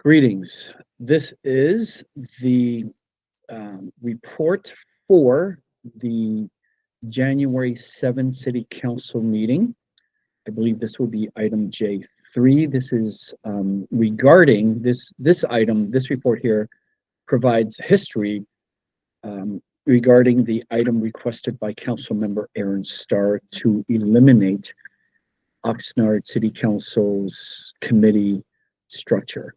Greetings. This is the report for the January 7 City Council meeting. I believe this will be item J3. This is regarding this item. This report here provides history regarding the item requested by Council Member Aaron Starr to eliminate Oxnard City Council's committee structure,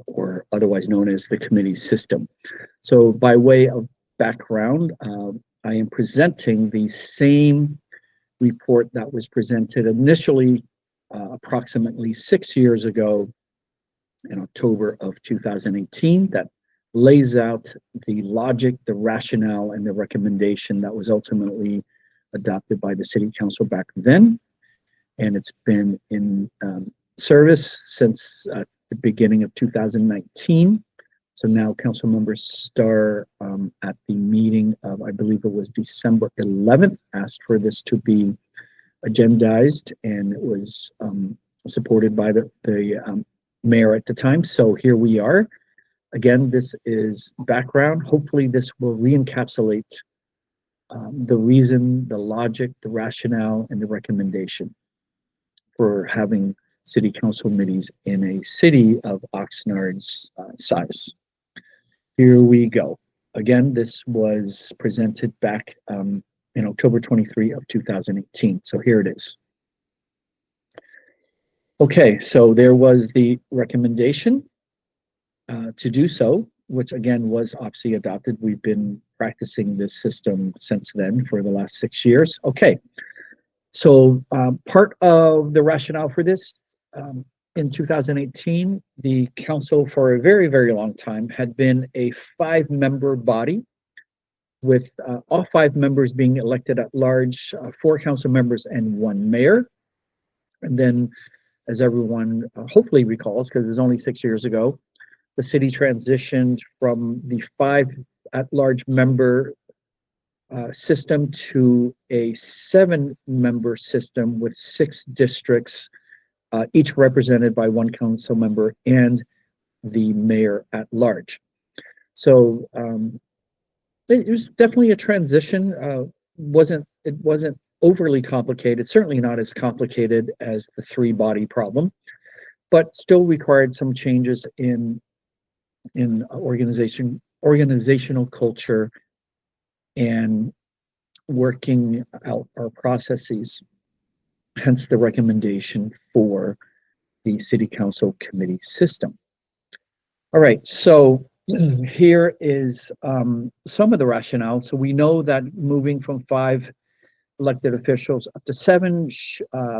or otherwise known as the committee system. So by way of background, I am presenting the same report that was presented initially approximately 6 years ago in October of 2018 that lays out the logic, the rationale, and the recommendation that was ultimately adopted by the City Council back then. And it's been in service since the beginning of 2019. So now Councilmember Starr at the meeting of, I believe it was December 11th, asked for this to be agendized, and it was supported by the mayor at the time. So here we are. Again, this is background. Hopefully this will re-encapsulate the reason, the logic, the rationale, and the recommendation for having city council committees in a city of Oxnard's size. Here we go. Again, this was presented back in October 23 of 2018. So here it is. Okay, so there was the recommendation to do so, which again was obviously adopted. We've been practicing this system since then for the last 6 years. Okay, so part of the rationale for this, in 2018, the council for a very, very long time had been a 5-member body with all 5 members being elected at large, 4 council members and 1 mayor. And then, as everyone hopefully recalls, because it was only 6 years ago, the city transitioned from the 5 at-large member system to a 7-member system with 6 districts, each represented by 1 council member and the mayor at large. So it was definitely a transition. It wasn't overly complicated, certainly not as complicated as the 3-body problem, but still required some changes in organizational culture and working out our processes, hence the recommendation for the city council committee system. All right, so here is some of the rationale. So we know that moving from 5 elected officials up to 7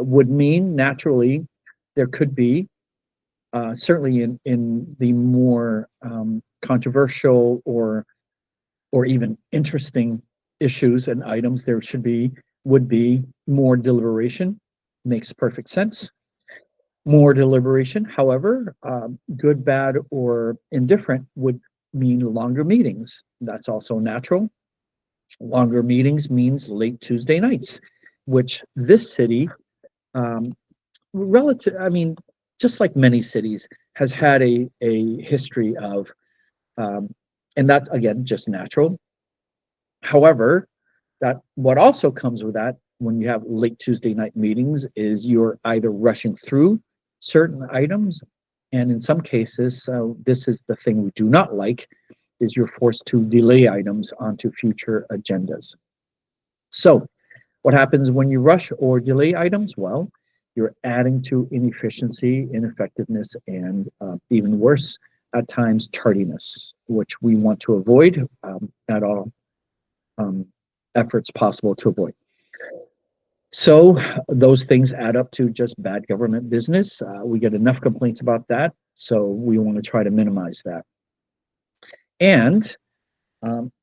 would mean naturally there could be certainly in the more controversial or even interesting issues and items, there would be more deliberation. Makes perfect sense. More deliberation, however, good, bad, or indifferent would mean longer meetings. That's also natural. Longer meetings means late Tuesday nights, which this city, just like many cities, has had a history of, and that's again just natural. However, that what also comes with that when you have late Tuesday night meetings is you're either rushing through certain items, and in some cases, this is the thing we do not like, is you're forced to delay items onto future agendas. So what happens when you rush or delay items? Well, you're adding to inefficiency, ineffectiveness, and even worse, at times, tardiness, which we want to avoid at all efforts possible to avoid. So those things add up to just bad government business. We get enough complaints about that, so we want to try to minimize that. And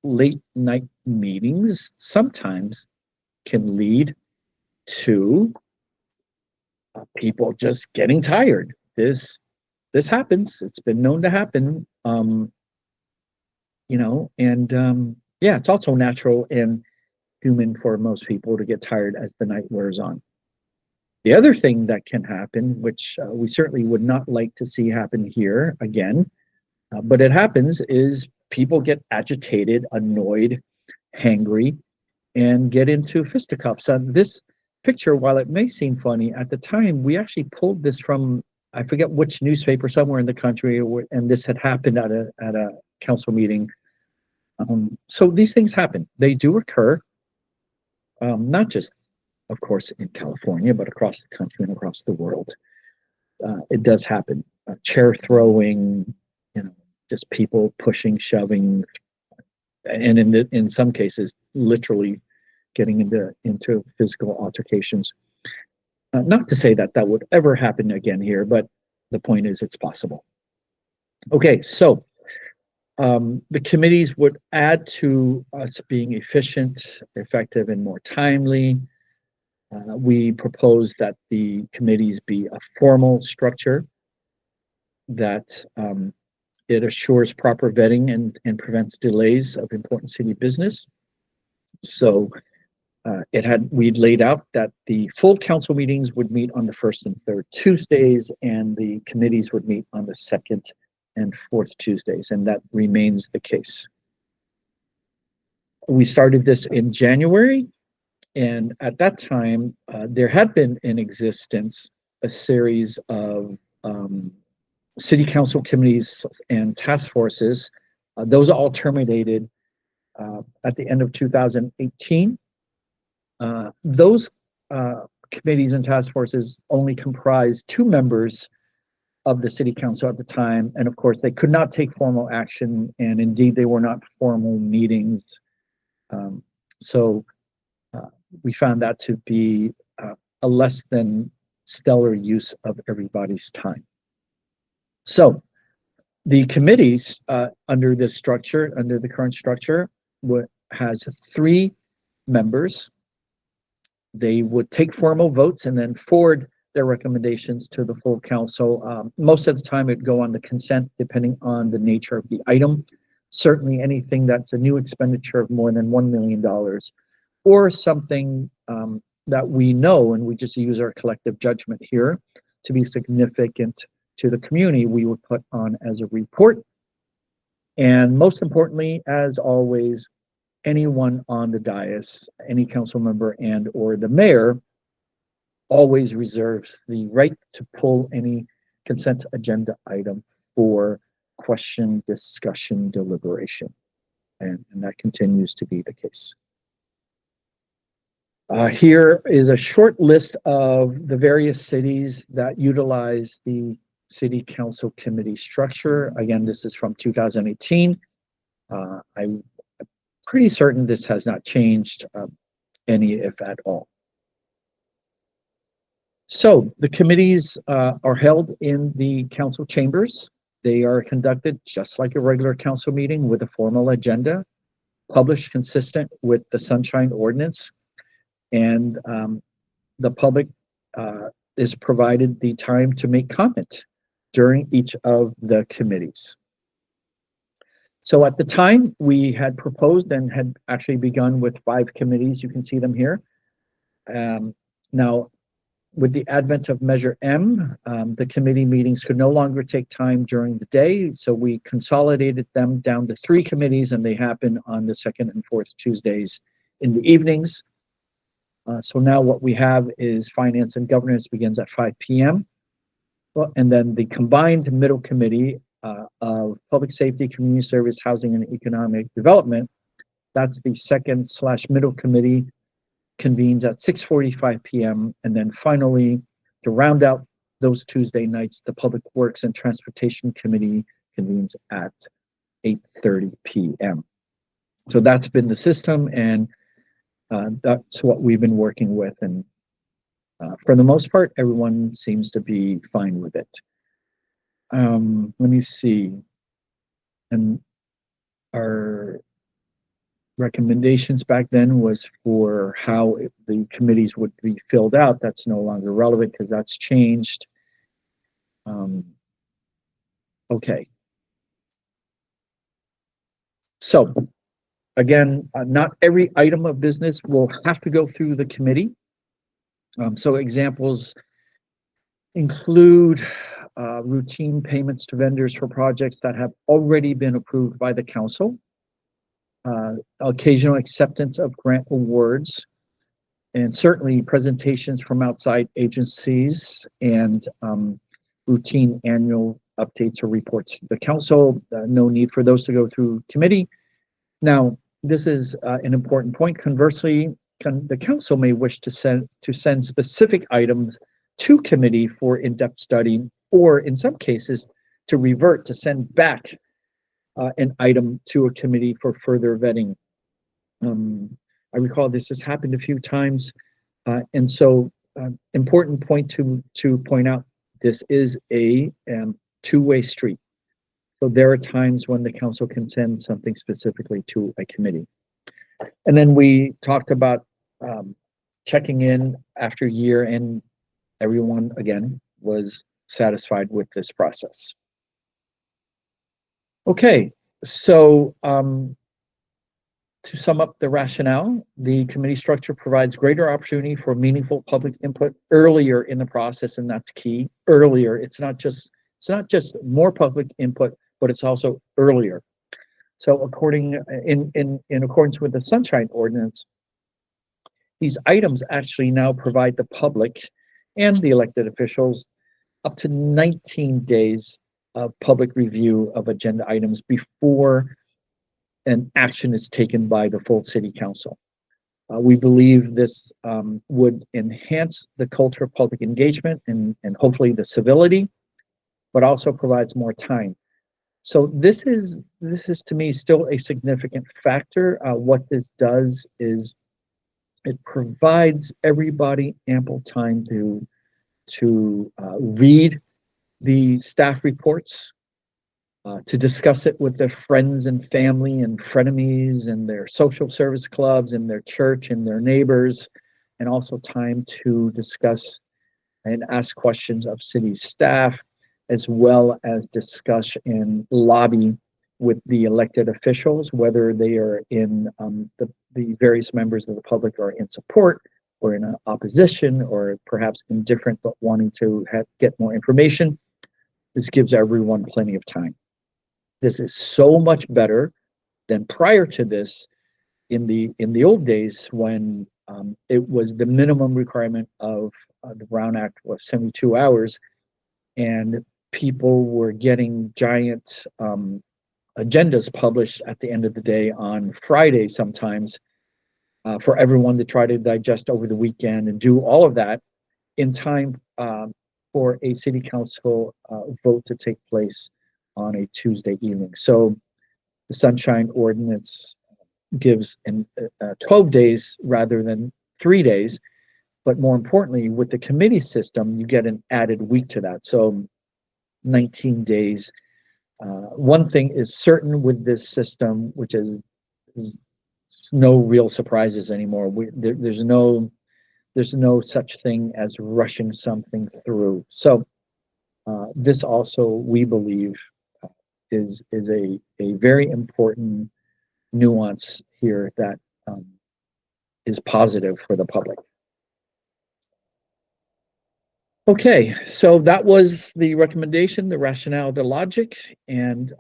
late night meetings sometimes can lead to people just getting tired. This happens. It's been known to happen. Yeah, it's also natural and human for most people to get tired as the night wears on. The other thing that can happen, which we certainly would not like to see happen here again, but it happens, is people get agitated, annoyed, hangry, and get into fisticuffs. This picture, while it may seem funny, at the time we actually pulled this from, I forget which newspaper somewhere in the country, and this had happened at a council meeting. So these things happen. They do occur, not just, of course, in California, but across the country and across the world. It does happen. Chair throwing, just people pushing, shoving, and in some cases, literally getting into physical altercations. Not to say that that would ever happen again here, but the point is it's possible. Okay, so the committees would add to us being efficient, effective, and more timely. We propose that the committees be a formal structure, that it assures proper vetting and prevents delays of important city business. So we'd laid out that the full council meetings would meet on the first and third Tuesdays, and the committees would meet on the second and fourth Tuesdays, and that remains the case. We started this in January, and at that time, there had been in existence a series of city council committees and task forces. Those all terminated at the end of 2018. Those committees and task forces only comprised 2 members of the city council at the time, and of course they could not take formal action, and indeed they were not formal meetings. So we found that to be a less than stellar use of everybody's time. So the committees under this structure, under the current structure, has 3 members. They would take formal votes and then forward their recommendations to the full council. Most of the time it'd go on the consent, depending on the nature of the item. Certainly anything that's a new expenditure of more than $1 million, or something that we know, and we just use our collective judgment here, to be significant to the community, we would put on as a report. And most importantly, as always, anyone on the dais, any council member and or the mayor, always reserves the right to pull any consent agenda item for question, discussion, deliberation. And that continues to be the case. Here is a short list of the various cities that utilize the city council committee structure. Again, this is from 2018. I'm pretty certain this has not changed any, if at all. So the committees are held in the council chambers. They are conducted just like a regular council meeting with a formal agenda, published consistent with the Sunshine Ordinance, and the public is provided the time to make comment during each of the committees. So at the time, we had proposed and had actually begun with 5 committees. You can see them here. Now, with the advent of Measure M, the committee meetings could no longer take time during the day, so we consolidated them down to 3 committees, and they happen on the second and fourth Tuesdays in the evenings. So now what we have is Finance and Governance begins at 5 p.m. Well, and then the combined middle committee of Public Safety, Community Service, Housing, and Economic Development, that's the second/middle committee, convenes at 6:45 p.m. And then finally, to round out those Tuesday nights, the Public Works and Transportation Committee convenes at 8:30 p.m. So that's been the system, and that's what we've been working with. And for the most part, everyone seems to be fine with it. Let me see. And our recommendations back then was for how the committees would be filled out. That's no longer relevant because that's changed. Okay. So again, not every item of business will have to go through the committee. So examples include routine payments to vendors for projects that have already been approved by the council, occasional acceptance of grant awards, and certainly presentations from outside agencies and routine annual updates or reports to the council. No need for those to go through committee. Now, this is an important point. Conversely, the council may wish to send specific items to committee for in-depth study, or in some cases, to revert to send back an item to a committee for further vetting. I recall this has happened a few times, and so important point to point out: this is a two-way street. So there are times when the council can send something specifically to a committee. And then we talked about checking in after year, and everyone again was satisfied with this process. Okay, so to sum up the rationale, the committee structure provides greater opportunity for meaningful public input earlier in the process, and that's key. Earlier, it's not just more public input, but it's also earlier. So, in accordance with the Sunshine Ordinance, these items actually now provide the public and the elected officials up to 19 days of public review of agenda items before an action is taken by the full city council. We believe this would enhance the culture of public engagement and hopefully the civility, but also provides more time. So this is to me still a significant factor. What this does is it provides everybody ample time to read the staff reports, to discuss it with their friends and family and frenemies and their social service clubs and their church and their neighbors, and also time to discuss and ask questions of city staff, as well as discuss and lobby with the elected officials, whether they are in the various members of the public are in support or in opposition or perhaps indifferent but wanting to get more information. This gives everyone plenty of time. This is so much better than prior to this in the old days when it was the minimum requirement of the Brown Act was 72 hours, and people were getting giant agendas published at the end of the day on Friday sometimes for everyone to try to digest over the weekend and do all of that in time for a city council vote to take place on a Tuesday evening. So the Sunshine Ordinance gives 12 days rather than 3 days. But more importantly, with the committee system, you get an added week to that. So 19 days. One thing is certain with this system, which is no real surprises anymore. There's no such thing as rushing something through. So this also, we believe, is a very important nuance here that is positive for the public. Okay, so that was the recommendation, the rationale, the logic, and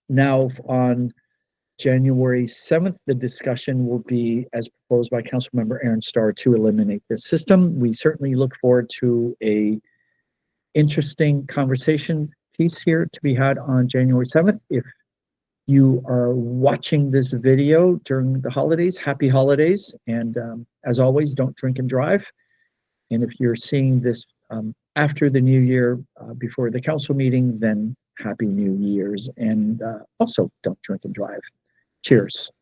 now on January 7th, the discussion will be as proposed by Councilmember Aaron Starr to eliminate this system. We certainly look forward to a interesting conversation piece here to be had on January 7th. If you are watching this video during the holidays, happy holidays, and as always, don't drink and drive. And if you're seeing this after the new year, before the council meeting, then happy New Year's, and also don't drink and drive. Cheers.